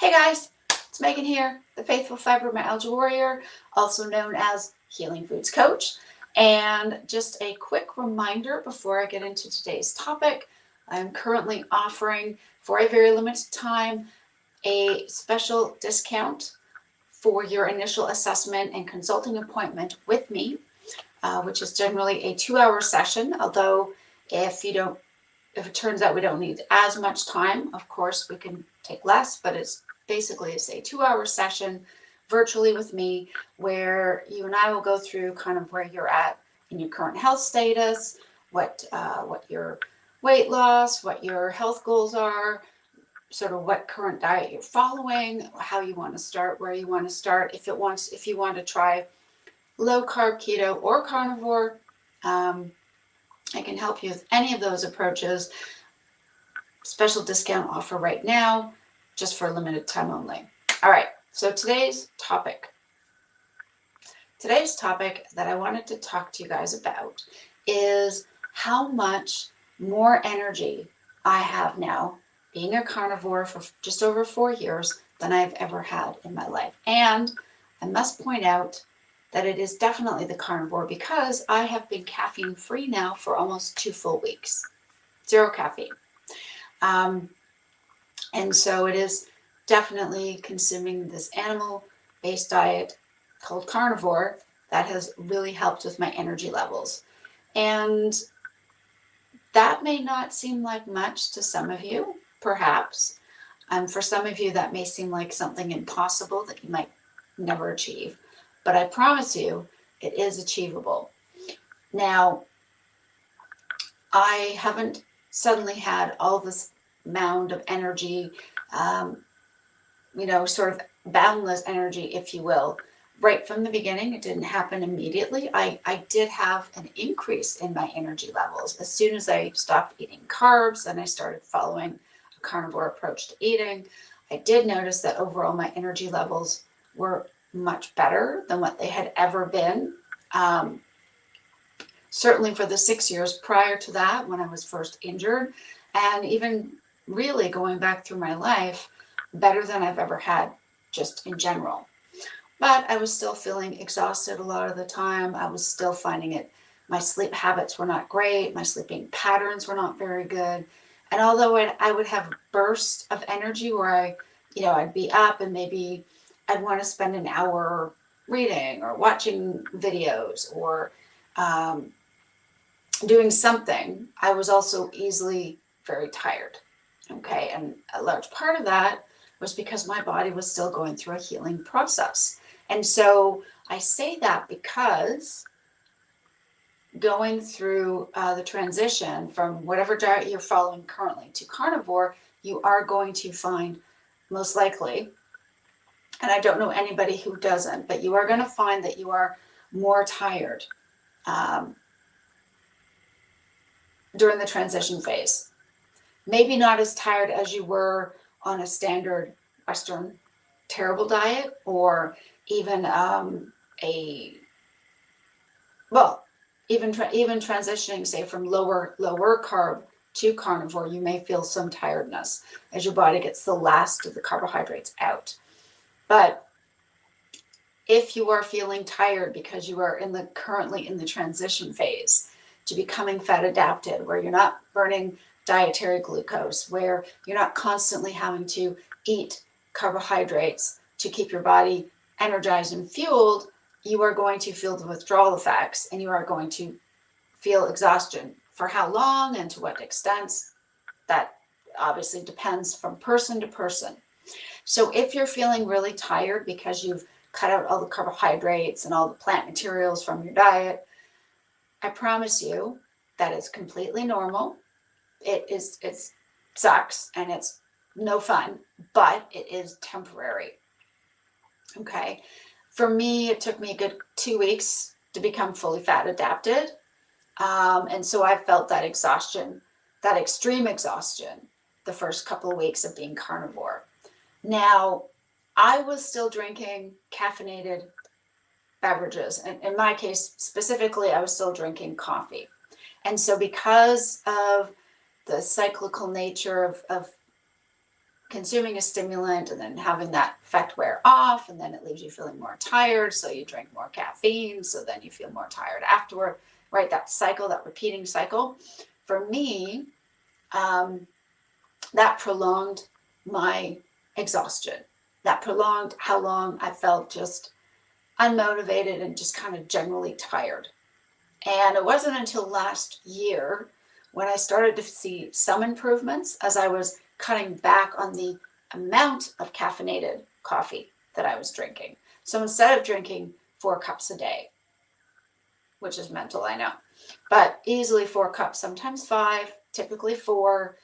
Hey guys, it's Megan here, the Faithful Fibromyalgia Warrior, also known as Healing Foods Coach. And just a quick reminder before I get into today's topic, I'm currently offering for a very limited time a special discount for your initial assessment and consulting appointment with me, which is generally a 2-hour session. Although if it turns out we don't need as much time, of course we can take less, but it's basically a 2-hour session virtually with me where you and I will go through kind of where you're at in your current health status, what your weight loss, what your health goals are, sort of what current diet you're following, how you want to start, where you want to start, if you want to try low carb, keto, or carnivore. I can help you with any of those approaches. Special discount offer right now, just for a limited time only. All right, so today's topic that I wanted to talk to you guys about is how much more energy I have now being a carnivore for just over 4 years than I've ever had in my life. And I must point out that it is definitely the carnivore because I have been caffeine free now for almost 2 full weeks. 0 caffeine. And so it is definitely consuming this animal-based diet called carnivore that has really helped with my energy levels. And that may not seem like much to some of you, perhaps. For some of you, that may seem like something impossible that you might never achieve. But I promise you, it is achievable. Now, I haven't suddenly had all this mound of energy, sort of boundless energy, if you will. Right from the beginning, it didn't happen immediately. I did have an increase in my energy levels as soon as I stopped eating carbs and I started following a carnivore approach to eating. I did notice that overall my energy levels were much better than what they had ever been. Certainly for the 6 years prior to that, when I was first injured, and even really going back through my life, better than I've ever had just in general. But I was still feeling exhausted a lot of the time. I was still finding my sleep habits were not great. My sleeping patterns were not very good. And although I would have bursts of energy where I'd be up and maybe I'd want to spend an hour reading or watching videos or doing something, I was also easily very tired. Okay, and a large part of that was because my body was still going through a healing process. And so I say that because going through the transition from whatever diet you're following currently to carnivore, you are going to find, most likely, and I don't know anybody who doesn't, but you are going to find that you are more tired during the transition phase. Maybe not as tired as you were on a standard Western terrible diet, or even even transitioning, say, from lower carb to carnivore, you may feel some tiredness as your body gets the last of the carbohydrates out. But if you are feeling tired because you are currently in the transition phase to becoming fat adapted, where you're not burning dietary glucose, where you're not constantly having to eat carbohydrates to keep your body energized and fueled, you are going to feel the withdrawal effects and you are going to feel exhaustion. For how long and to what extent, that obviously depends from person to person. So if you're feeling really tired because you've cut out all the carbohydrates and all the plant materials from your diet, I promise you that is completely normal. It sucks and it's no fun, but it is temporary. Okay. For me, it took me a good 2 weeks to become fully fat adapted. And so I felt that exhaustion, that extreme exhaustion, the first couple of weeks of being carnivore. Now, I was still drinking caffeinated beverages. And in my case, specifically, I was still drinking coffee. And so because of the cyclical nature of consuming a stimulant and then having that effect wear off, and then it leaves you feeling more tired, so you drink more caffeine, so then you feel more tired afterward, right? That cycle, that repeating cycle. For me, that prolonged my exhaustion. That prolonged how long I felt just unmotivated and just kind of generally tired. And it wasn't until last year when I started to see some improvements as I was cutting back on the amount of caffeinated coffee that I was drinking. So instead of drinking 4 cups a day, which is mental, I know, but easily 4 cups, sometimes 5, typically 4,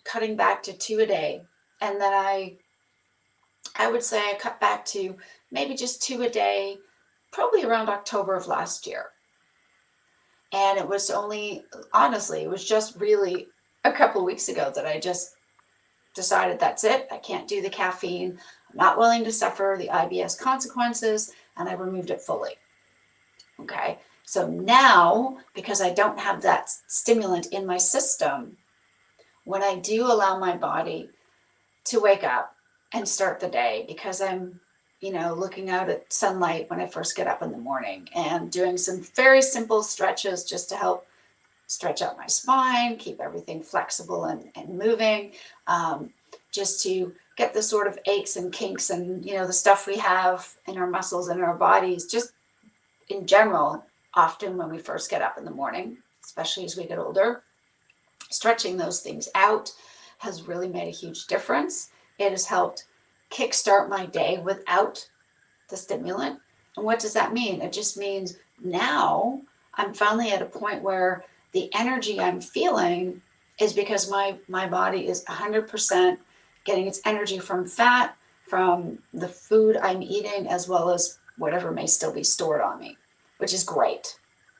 cutting back to 2 a day. And then I would say I cut back to maybe just 2 a day, probably around October of last year. And it was only, honestly, it was just really a couple of weeks ago that I just decided that's it. I can't do the caffeine. I'm not willing to suffer the IBS consequences, and I removed it fully. Okay. So now, because I don't have that stimulant in my system, when I do allow my body to wake up and start the day, because I'm, looking out at sunlight when I first get up in the morning and doing some very simple stretches just to help stretch out my spine, keep everything flexible and moving, just to get the sort of aches and kinks and, the stuff we have in our muscles and our bodies, just in general, often when we first get up in the morning, especially as we get older, stretching those things out has really made a huge difference. It has helped kickstart my day without the stimulant. And what does that mean? It just means now I'm finally at a point where the energy I'm feeling is because my body is 100% getting its energy from fat, from the food I'm eating, as well as whatever may still be stored on me, which is great.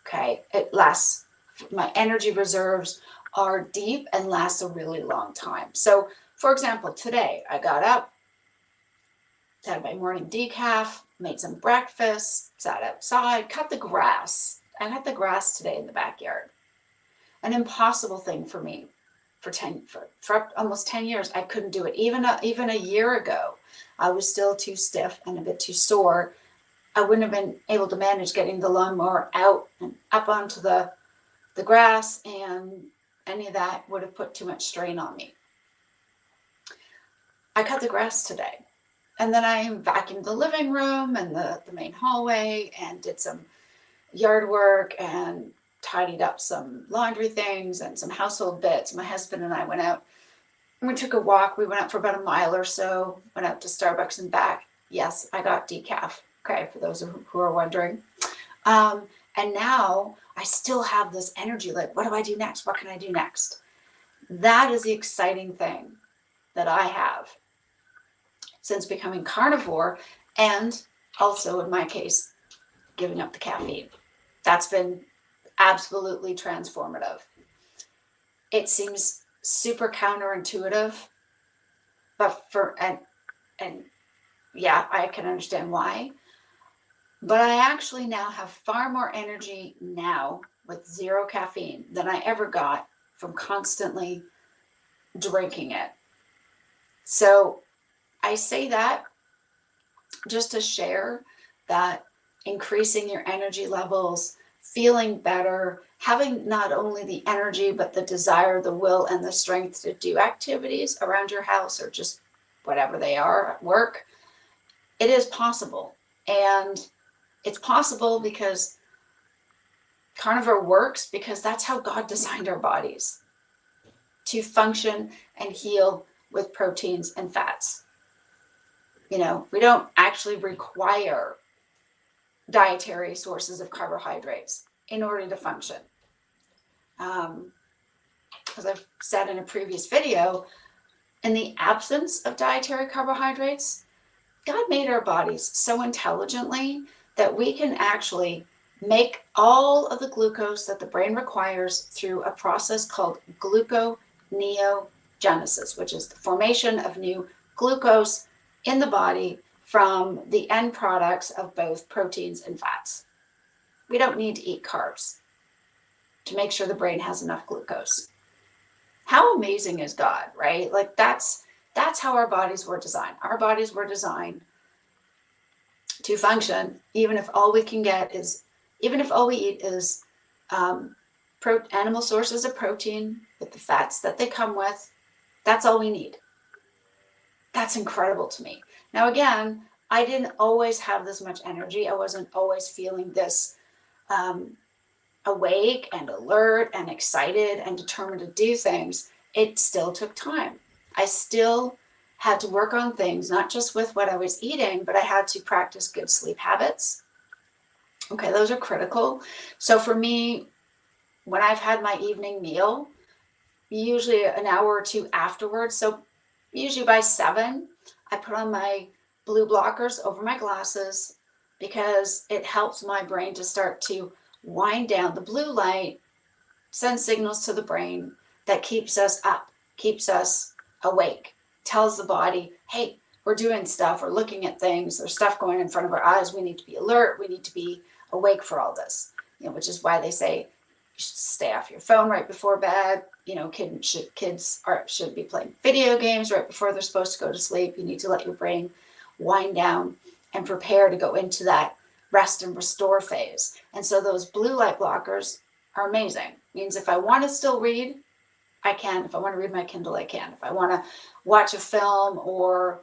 Okay. It lasts, my energy reserves are deep and last a really long time. So, for example, today I got up, had my morning decaf, made some breakfast, sat outside, cut the grass. I cut the grass today in the backyard. An impossible thing for me for almost 10 years. I couldn't do it. Even a year ago, I was still too stiff and a bit too sore. I wouldn't have been able to manage getting the lawnmower out and up onto the grass, and any of that would have put too much strain on me. I cut the grass today. And then I vacuumed the living room and the main hallway and did some yard work and tidied up some laundry things and some household bits. My husband and I went out and we took a walk. We went out for about a mile or so, went out to Starbucks and back. Yes, I got decaf. Okay, for those who are wondering. And now I still have this energy, like, what do I do next? What can I do next? That is the exciting thing that I have since becoming carnivore, and also in my case, giving up the caffeine. That's been absolutely transformative. It seems super counterintuitive, but and yeah, I can understand why. But I actually now have far more energy now with 0 caffeine than I ever got from constantly drinking it. So I say that just to share that increasing your energy levels, feeling better, having not only the energy, but the desire, the will, and the strength to do activities around your house or just whatever they are at work, it is possible. And it's possible because carnivore works, because that's how God designed our bodies, to function and heal with proteins and fats. We don't actually require dietary sources of carbohydrates in order to function. As I've said in a previous video, in the absence of dietary carbohydrates, God made our bodies so intelligently that we can actually make all of the glucose that the brain requires through a process called gluconeogenesis, which is the formation of new glucose in the body from the end products of both proteins and fats. We don't need to eat carbs to make sure the brain has enough glucose. How amazing is God, right? Like that's That's how our bodies were designed. Our bodies were designed to function, even if all we eat is animal sources of protein with the fats that they come with. That's all we need. That's incredible to me. Now, again, I didn't always have this much energy. I wasn't always feeling this awake and alert and excited and determined to do things. It still took time. I still had to work on things, not just with what I was eating, but I had to practice good sleep habits. Okay, those are critical. So for me, when I've had my evening meal, usually an hour or two afterwards, so usually by 7, I put on my blue blockers over my glasses because it helps my brain to start to wind down. The blue light sends signals to the brain that keeps us up, keeps us awake, tells the body, hey, we're doing stuff, we're looking at things, there's stuff going in front of our eyes, we need to be alert, we need to be awake for all this, which is why they say you should stay off your phone right before bed. Kids should be playing video games right before they're supposed to go to sleep. You need to let your brain wind down and prepare to go into that rest and restore phase. And so those blue light blockers are amazing. Means if I want to still read, I can. If I want to read my Kindle, I can. If I want to watch a film or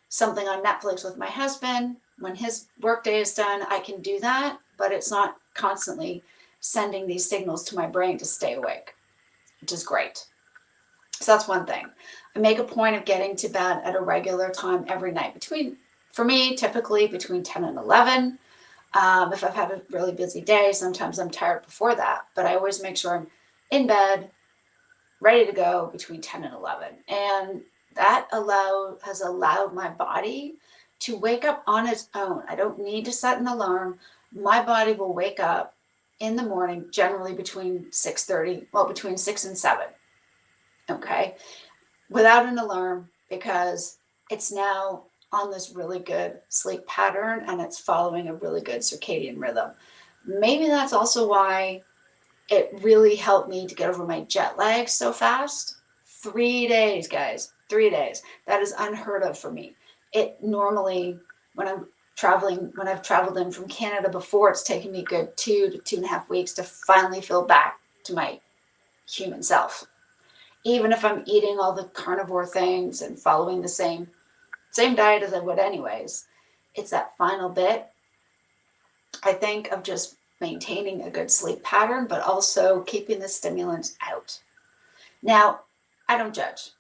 something on Netflix with my husband, when his workday is done, I can do that, but it's not constantly sending these signals to my brain to stay awake, which is great. So that's one thing. I make a point of getting to bed at a regular time every night for me, typically between 10 and 11. If I've had a really busy day, sometimes I'm tired before that, but I always make sure I'm in bed, ready to go between 10 and 11. And that has allowed my body to wake up on its own. I don't need to set an alarm. My body will wake up in the morning, generally between 6 and 7. Okay. Without an alarm, because it's now on this really good sleep pattern and it's following a really good circadian rhythm. Maybe that's also why it really helped me to get over my jet lag so fast. 3 days, guys, 3 days. That is unheard of for me. It normally, when I've traveled in from Canada before, it's taken me a good 2 to 2.5 weeks to finally feel back to my human self. Even if I'm eating all the carnivore things and following the same diet as I would anyways, it's that final bit, I think, of just maintaining a good sleep pattern, but also keeping the stimulants out. Now, I don't judge.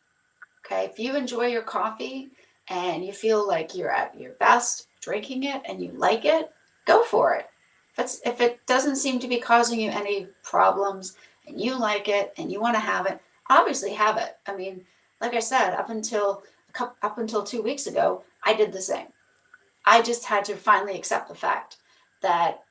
Okay, if you enjoy your coffee and you feel like you're at your best drinking it and you like it, go for it. If it doesn't seem to be causing you any problems and you like it and you want to have it, obviously have it. I mean, like I said, up until 2 weeks ago, I did the same. I just had to finally accept the fact that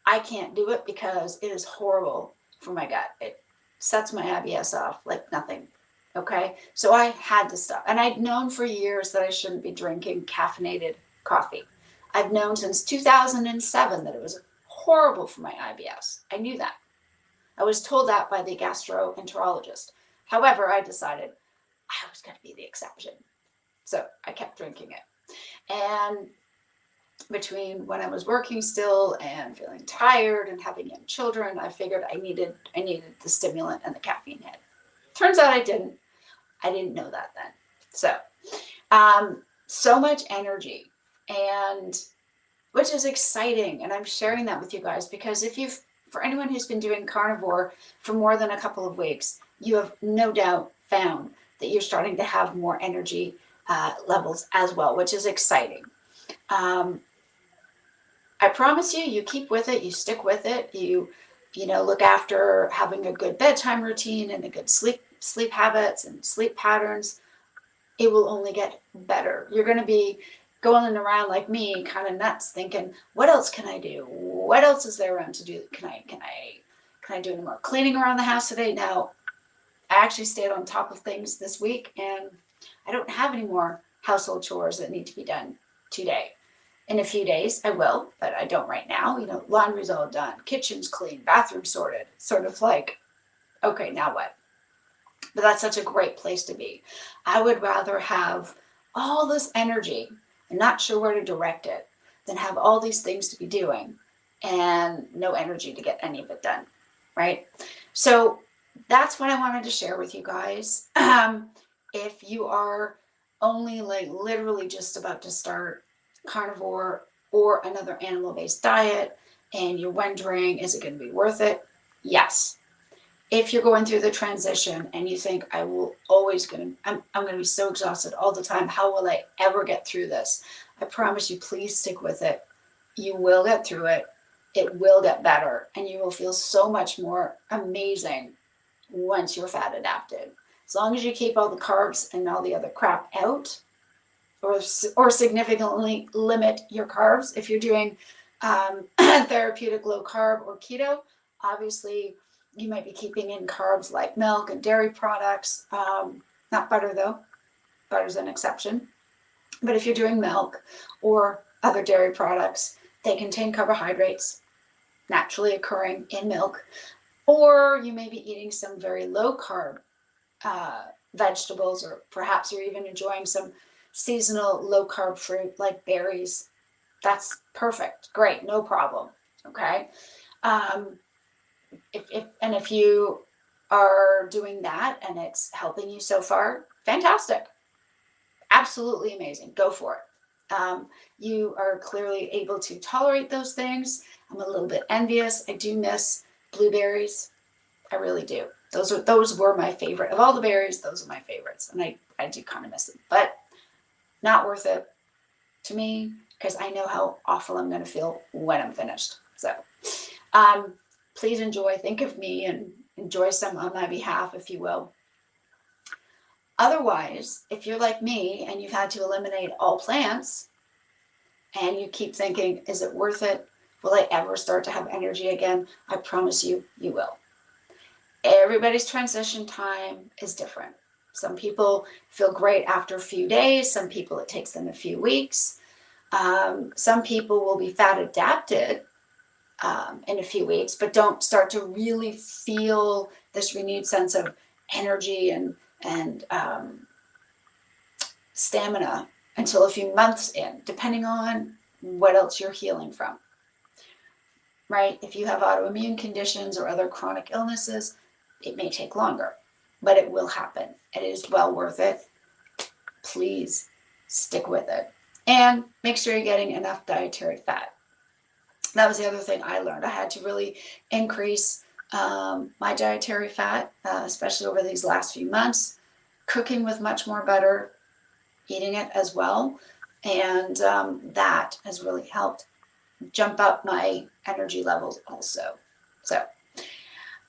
I can't do it because it is horrible for my gut. It sets my IBS off like nothing. Okay, so I had to stop. And I'd known for years that I shouldn't be drinking caffeinated coffee. I've known since 2007 that it was horrible for my IBS. I knew that. I was told that by the gastroenterologist. However, I decided I was going to be the exception. So I kept drinking it. And between when I was working still and feeling tired and having young children, I figured I needed the stimulant and the caffeine hit. Turns out I didn't. I didn't know that then. So much energy, and which is exciting. And I'm sharing that with you guys because for anyone who's been doing carnivore for more than a couple of weeks, you have no doubt found that you're starting to have more energy levels as well, which is exciting. I promise you keep with it, you stick with it, you look after having a good bedtime routine and a good sleep habits and sleep patterns. It will only get better. You're going to be going around like me, kind of nuts, thinking, what else can I do? What else is there around to do? Can I do any more cleaning around the house today? Now, I actually stayed on top of things this week, and I don't have any more household chores that need to be done today. In a few days, I will, but I don't right now. Laundry's all done, kitchen's clean, bathroom sorted. Sort of like, okay, now what? But that's such a great place to be. I would rather have all this energy and not sure where to direct it than have all these things to be doing and no energy to get any of it done, right? So that's what I wanted to share with you guys. If you are only like literally just about to start carnivore or another animal-based diet and you're wondering, is it going to be worth it? Yes. If you're going through the transition and you think I'm going to be so exhausted all the time, how will I ever get through this? I promise you, please stick with it. You will get through it. It will get better, and you will feel so much more amazing once you're fat adapted. As long as you keep all the carbs and all the other crap out, or significantly limit your carbs. If you're doing therapeutic low carb or keto, obviously you might be keeping in carbs like milk and dairy products. Not butter though. Butter's an exception. But if you're doing milk or other dairy products, they contain carbohydrates naturally occurring in milk. Or you may be eating some very low carb vegetables, or perhaps you're even enjoying some seasonal low carb fruit like berries. That's perfect. Great. No problem. Okay. If you are doing that and it's helping you so far, fantastic. Absolutely amazing. Go for it. You are clearly able to tolerate those things. I'm a little bit envious. I do miss blueberries. I really do. Those were my favorite. Of all the berries, those are my favorites. And I do kind of miss them. But not worth it to me, because I know how awful I'm going to feel when I'm finished. So please enjoy. Think of me and enjoy some on my behalf, if you will. Otherwise, if you're like me and you've had to eliminate all plants and you keep thinking, is it worth it? Will I ever start to have energy again? I promise you, you will. Everybody's transition time is different. Some people feel great after a few days. Some people, it takes them a few weeks. Some people will be fat adapted in a few weeks, but don't start to really feel this renewed sense of energy and stamina until a few months in, depending on what else you're healing from, right? If you have autoimmune conditions or other chronic illnesses, it may take longer, but it will happen. It is well worth it. Please stick with it. And make sure you're getting enough dietary fat. That was the other thing I learned. I had to really increase my dietary fat, especially over these last few months, cooking with much more butter, eating it as well. And that has really helped jump up my energy levels also. So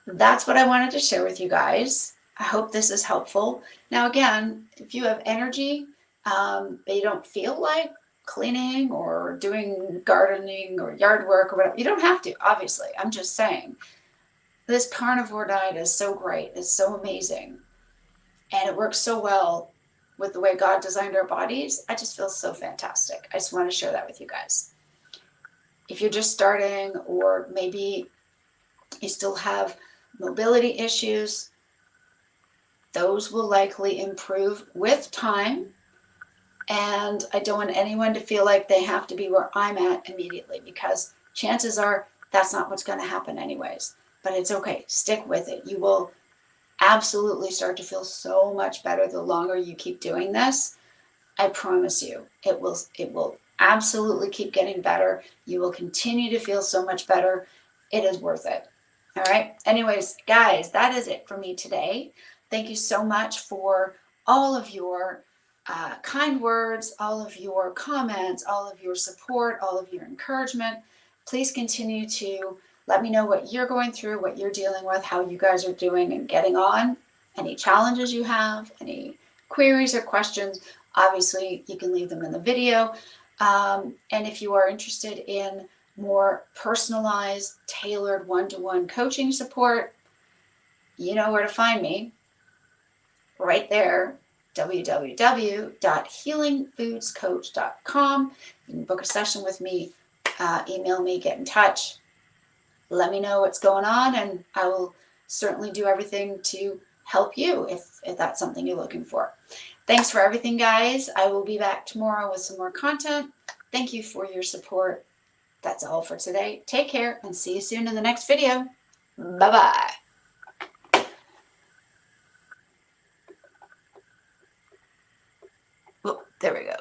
that's what I wanted to share with you guys. I hope this is helpful. Now, again, if you have energy, but you don't feel like cleaning or doing gardening or yard work or whatever, you don't have to, obviously. I'm just saying, this carnivore diet is so great. It's so amazing. And it works so well with the way God designed our bodies. I just feel so fantastic. I just want to share that with you guys. If you're just starting, or maybe you still have mobility issues, those will likely improve with time. And I don't want anyone to feel like they have to be where I'm at immediately, because chances are that's not what's going to happen anyways. But it's okay. Stick with it. You will absolutely start to feel so much better the longer you keep doing this. I promise you, it will absolutely keep getting better. You will continue to feel so much better. It is worth it. All right. Anyways, guys, that is it for me today. Thank you so much for all of your kind words, all of your comments, all of your support, all of your encouragement. Please continue to let me know what you're going through, what you're dealing with, how you guys are doing and getting on, any challenges you have, any queries or questions. Obviously, you can leave them in the video. And if you are interested in more personalized, tailored one-to-one coaching support, you know where to find me. Right there, www.healingfoodscoach.com. You can book a session with me, email me, get in touch. Let me know what's going on, and I will certainly do everything to help you if that's something you're looking for. Thanks for everything, guys. I will be back tomorrow with some more content. Thank you for your support. That's all for today. Take care and see you soon in the next video. Bye-bye. Oh, there we go.